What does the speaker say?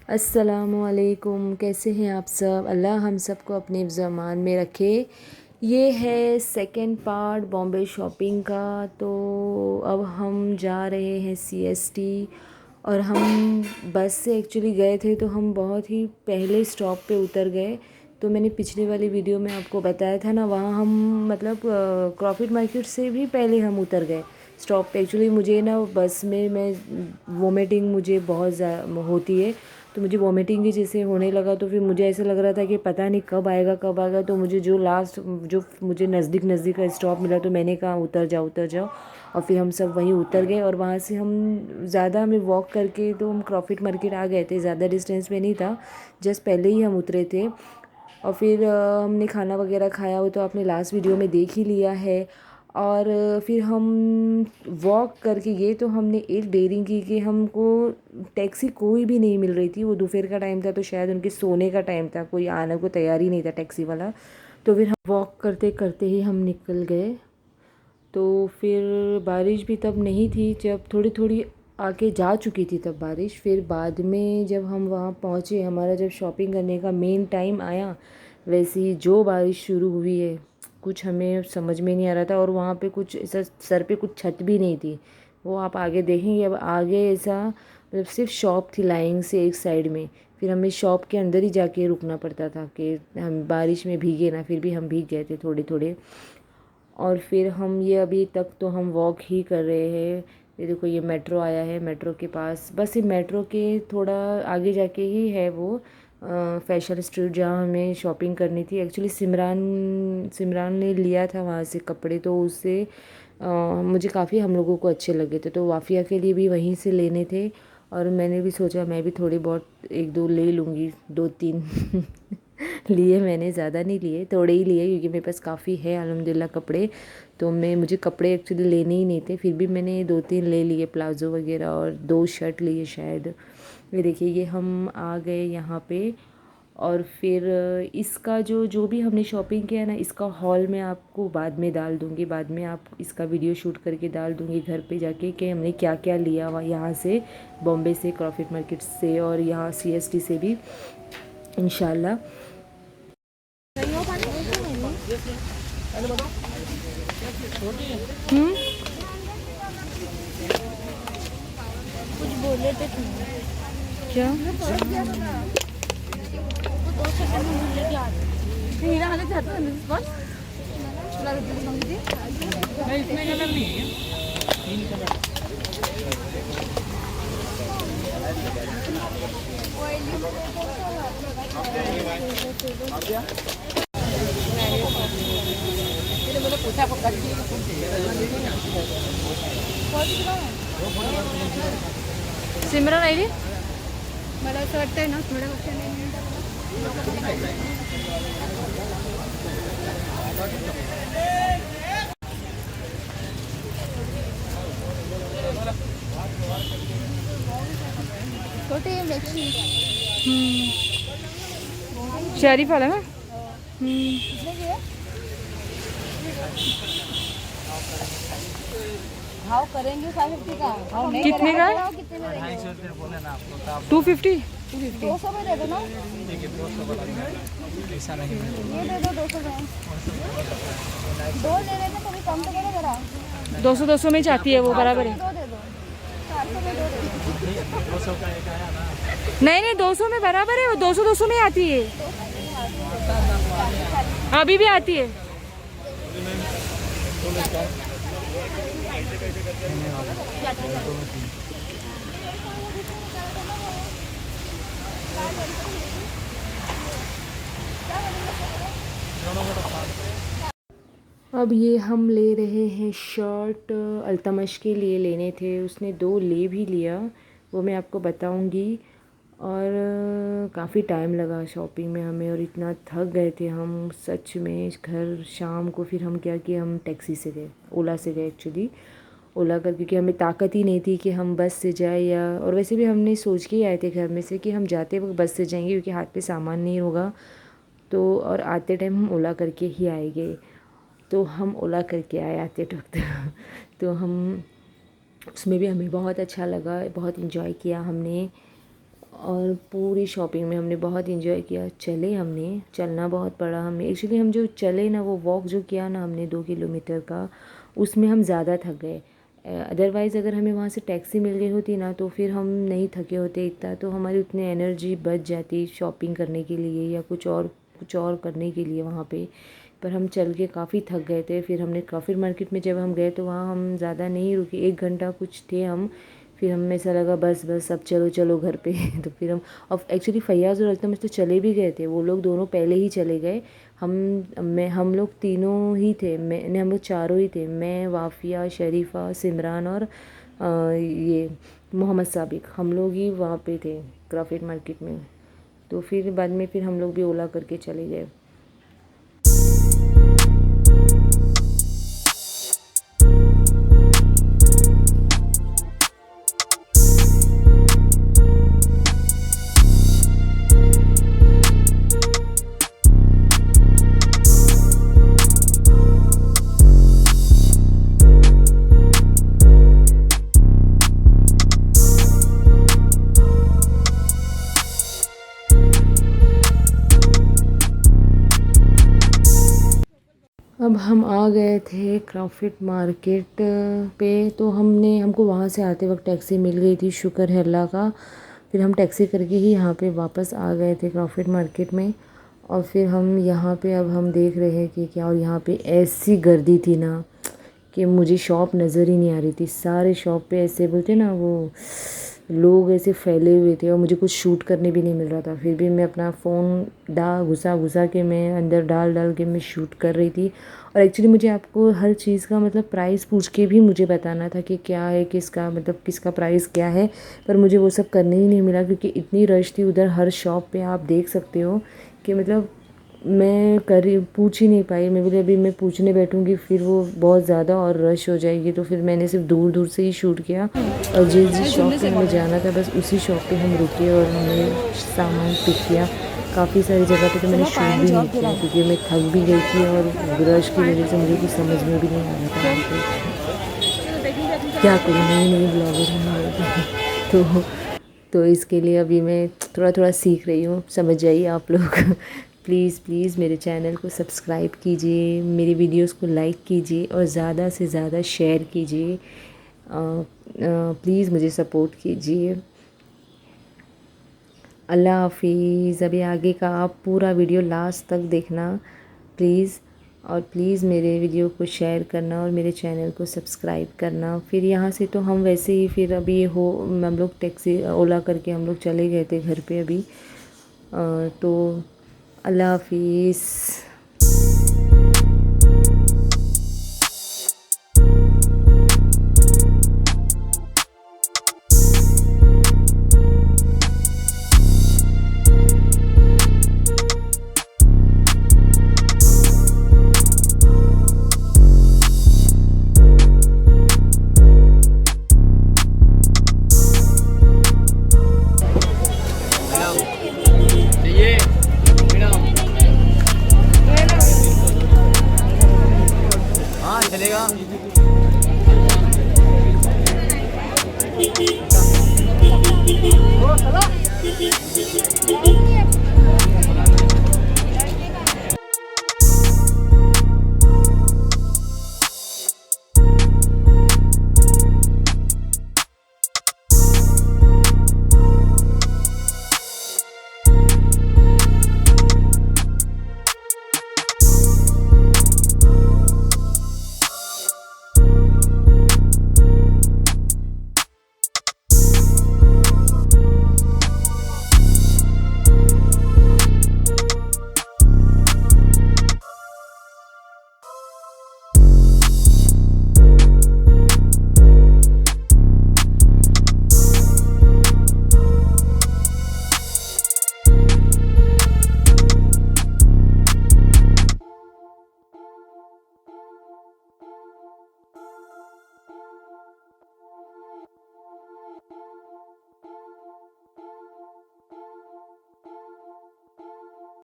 अस्सलामुअलैकुम, कैसे हैं आप सब। अल्लाह हम सबको अपने ज़मान में रखे। ये है सेकंड पार्ट बॉम्बे शॉपिंग का। तो अब हम जा रहे हैं सीएसटी। और हम बस से एक्चुअली गए थे, तो हम बहुत ही पहले स्टॉप पे उतर गए। तो मैंने पिछली वाली वीडियो में आपको बताया था ना, वहाँ हम मतलब क्रॉफिट मार्केट से भी पहले हम उतर गए स्टॉप पे। एक्चुअली मुझे ना बस में मैं वोमिटिंग मुझे बहुत होती है। तो मुझे वॉमिटिंग ही जैसे होने लगा, तो फिर मुझे ऐसा लग रहा था कि पता नहीं कब आएगा कब आएगा। तो मुझे जो लास्ट जो मुझे नज़दीक नज़दीक का स्टॉप मिला, तो मैंने कहा उतर जाओ उतर जाओ। और फिर हम सब वहीं उतर गए, और वहाँ से हम ज़्यादा हमें वॉक करके तो हम क्रॉफिट मार्केट आ गए थे। ज़्यादा डिस्टेंस पे नहीं था, जस्ट पहले ही हम उतरे थे। और फिर हमने खाना वगैरह खाया, वो तो आपने लास्ट वीडियो में देख ही लिया है। और फिर हम वॉक करके गए, तो हमने एक डेयरिंग की कि हमको टैक्सी कोई भी नहीं मिल रही थी। वो दोपहर का टाइम था, तो शायद उनके सोने का टाइम था, कोई आने को तैयार ही नहीं था टैक्सी वाला। तो फिर हम वॉक करते करते ही हम निकल गए। तो फिर बारिश भी तब नहीं थी, जब थोड़ी थोड़ी आके जा चुकी थी तब बारिश। फिर बाद में जब हम वहाँ पहुँचे, हमारा जब शॉपिंग करने का मेन टाइम आया, वैसे ही जो बारिश शुरू हुई है, कुछ हमें समझ में नहीं आ रहा था। और वहाँ पे कुछ ऐसा सर पे कुछ छत भी नहीं थी। वो आप आगे देखेंगे, अब आगे ऐसा मतलब सिर्फ शॉप थी लाइन से एक साइड में। फिर हमें शॉप के अंदर ही जाके रुकना पड़ता था कि हम बारिश में भीगे ना। फिर भी हम भीग गए थे थोड़े थोड़े। और फिर हम ये अभी तक तो हम वॉक ही कर रहे हैं। ये देखो, ये मेट्रो आया है। मेट्रो के पास बस ये मेट्रो के थोड़ा आगे जाके ही है वो फैशन स्ट्रीट, जहाँ हमें शॉपिंग करनी थी। एक्चुअली सिमरान सिमरान ने लिया था वहाँ से कपड़े, तो उससे मुझे काफ़ी हम लोगों को अच्छे लगे थे, तो वाफिया के लिए भी वहीं से लेने थे। और मैंने भी सोचा मैं भी थोड़ी बहुत एक दो ले लूँगी, दो तीन लिए मैंने, ज़्यादा नहीं लिए, थोड़े ही लिए, क्योंकि मेरे पास काफ़ी है अल्हम्दुलिल्लाह कपड़े। तो मुझे कपड़े एक्चुअली लेने ही नहीं थे, फिर भी मैंने दो तीन ले लिए, प्लाज़ो वगैरह, और दो शर्ट लिए शायद। ये देखिए, ये हम आ गए यहाँ पे। और फिर इसका जो जो भी हमने शॉपिंग किया ना, इसका हॉल मैं आपको बाद में डाल दूँगी। बाद में आप इसका वीडियो शूट करके डाल दूँगी घर पे जाके कि हमने क्या क्या लिया हुआ यहाँ से, बॉम्बे से, क्रॉफिट मार्केट से, और यहाँ सीएसटी से भी, इंशाल्लाह। कुछ बोले थे तुम क्या? वो 2 सेकंड में भूल लेके आते मेरा हालत जाता है बस चला जल्दी मंगी थी नहीं इसमें कलर नहीं है तीन कलर मैंने पूछा आपको कट सिमरन आई मला असं वाटतंय ना थोड्या वर्षांनी छोटे मिर्ची शरीफ वाला ना। भाव करेंगे 550 का भाव नहीं कितने का करेंगे है? तो कितने में देंगे 250। 200 में दे दो ना ये दे दो 200 में दो ले लेना कभी कम तो करो जरा 200 200 में चाहती है वो, बराबर है। दो दे दो 400 में दो दे दो नहीं नहीं, 200 में बराबर है वो, 200 200 में आती है, अभी भी आती है। अब ये हम ले रहे हैं शर्ट, अल्तमश के लिए लेने थे, उसने दो ले भी लिया, वो मैं आपको बताऊंगी। और काफ़ी टाइम लगा शॉपिंग में हमें, और इतना थक गए थे हम सच में। घर शाम को फिर हम क्या किए, हम टैक्सी से गए, ओला से गए एक्चुअली। ओला कर, क्योंकि हमें ताकत ही नहीं थी कि हम बस से जाए, या और वैसे भी हमने सोच के ही आए थे घर में से कि हम जाते वक्त बस से जाएंगे, क्योंकि हाथ पे सामान नहीं होगा। तो और आते टाइम हम ओला करके ही आएंगे। तो हम ओला करके आए आते वक्त तो हम उसमें भी हमें बहुत अच्छा लगा, बहुत इन्जॉय किया हमने। और पूरी शॉपिंग में हमने बहुत इंजॉय किया। चलना बहुत पड़ा हमें। एक्चुअली हम जो चले ना, वो वॉक जो किया ना हमने 2 किलोमीटर का, उसमें हम ज़्यादा थक गए। अदरवाइज़ अगर हमें वहाँ से टैक्सी मिल गई होती ना, तो फिर हम नहीं थके होते इतना, तो हमारी उतनी एनर्जी बच जाती शॉपिंग करने के लिए या कुछ और करने के लिए वहाँ पे। पर हम चल के काफ़ी थक गए थे। फिर हमने क्रॉफर्ड मार्केट में जब हम गए तो वहाँ हम ज़्यादा नहीं रुके, 1 घंटा कुछ थे हम। फिर हमें ऐसा लगा बस बस अब चलो चलो घर पे। तो फिर हम, और एक्चुअली फैयाज़ और अल्तमश तो चले भी गए थे, वो लोग दोनों पहले ही चले गए। हम लोग तीनों ही थे, हम लोग चारों ही थे, मैं, वाफिया, शरीफ़ा, सिमरान और ये मोहम्मद साबिक, हम लोग ही वहाँ पे थे क्रॉफर्ड मार्केट में। तो फिर बाद में फिर हम लोग भी ओला करके चले गए। अब हम आ गए थे क्रॉफर्ड मार्केट पे। तो हमको वहाँ से आते वक्त टैक्सी मिल गई थी, शुक्र है अल्लाह का। फिर हम टैक्सी करके ही यहाँ पे वापस आ गए थे क्रॉफर्ड मार्केट में। और फिर हम यहाँ पे अब हम देख रहे हैं कि क्या, और यहाँ पे ऐसी गर्दी थी ना कि मुझे शॉप नज़र ही नहीं आ रही थी। सारे शॉप पे ऐसे बोलते ना, वो लोग ऐसे फैले हुए थे और मुझे कुछ शूट करने भी नहीं मिल रहा था। फिर भी मैं अपना फ़ोन घुसा के मैं अंदर डाल के मैं शूट कर रही थी। और एक्चुअली मुझे आपको हर चीज़ का मतलब प्राइस पूछ के भी मुझे बताना था कि क्या है, किसका प्राइस क्या है। पर मुझे वो सब करने ही नहीं मिला क्योंकि इतनी रश थी उधर हर शॉप पे। आप देख सकते हो कि मतलब मैं पूछ ही नहीं पाई। मैं बोली अभी मैं पूछने बैठूंगी फिर वो बहुत ज़्यादा और रश हो जाएगी, तो फिर मैंने सिर्फ दूर दूर से ही शूट किया। और जिस शॉप पे हमें जाना था बस उसी शॉप पे हम रुके और हमने सामान पिक किया। काफ़ी सारी जगह पे तो मैंने शूट भी नहीं किया क्योंकि मैं थक भी गई थी और रश की वजह से मुझे कुछ समझ में भी नहीं आ रहा था क्या करूँ, नई ब्लॉगर हूँ। तो इसके लिए अभी मैं थोड़ा थोड़ा सीख रही हूँ, समझ जाइए आप लोग। प्लीज़ मेरे चैनल को सब्सक्राइब कीजिए, मेरी वीडियोस को लाइक कीजिए और ज़्यादा से ज़्यादा शेयर कीजिए। प्लीज़ मुझे सपोर्ट कीजिए। अल्लाह हाफिज़। अभी आगे का आप पूरा वीडियो लास्ट तक देखना प्लीज़। और प्लीज़ मेरे वीडियो को शेयर करना और मेरे चैनल को सब्सक्राइब करना। फिर यहाँ से तो हम वैसे ही फिर अभी हम लोग टैक्सी ओला करके हम लोग चले गए थे घर पे अभी। तो अल्लाह हाफिज़।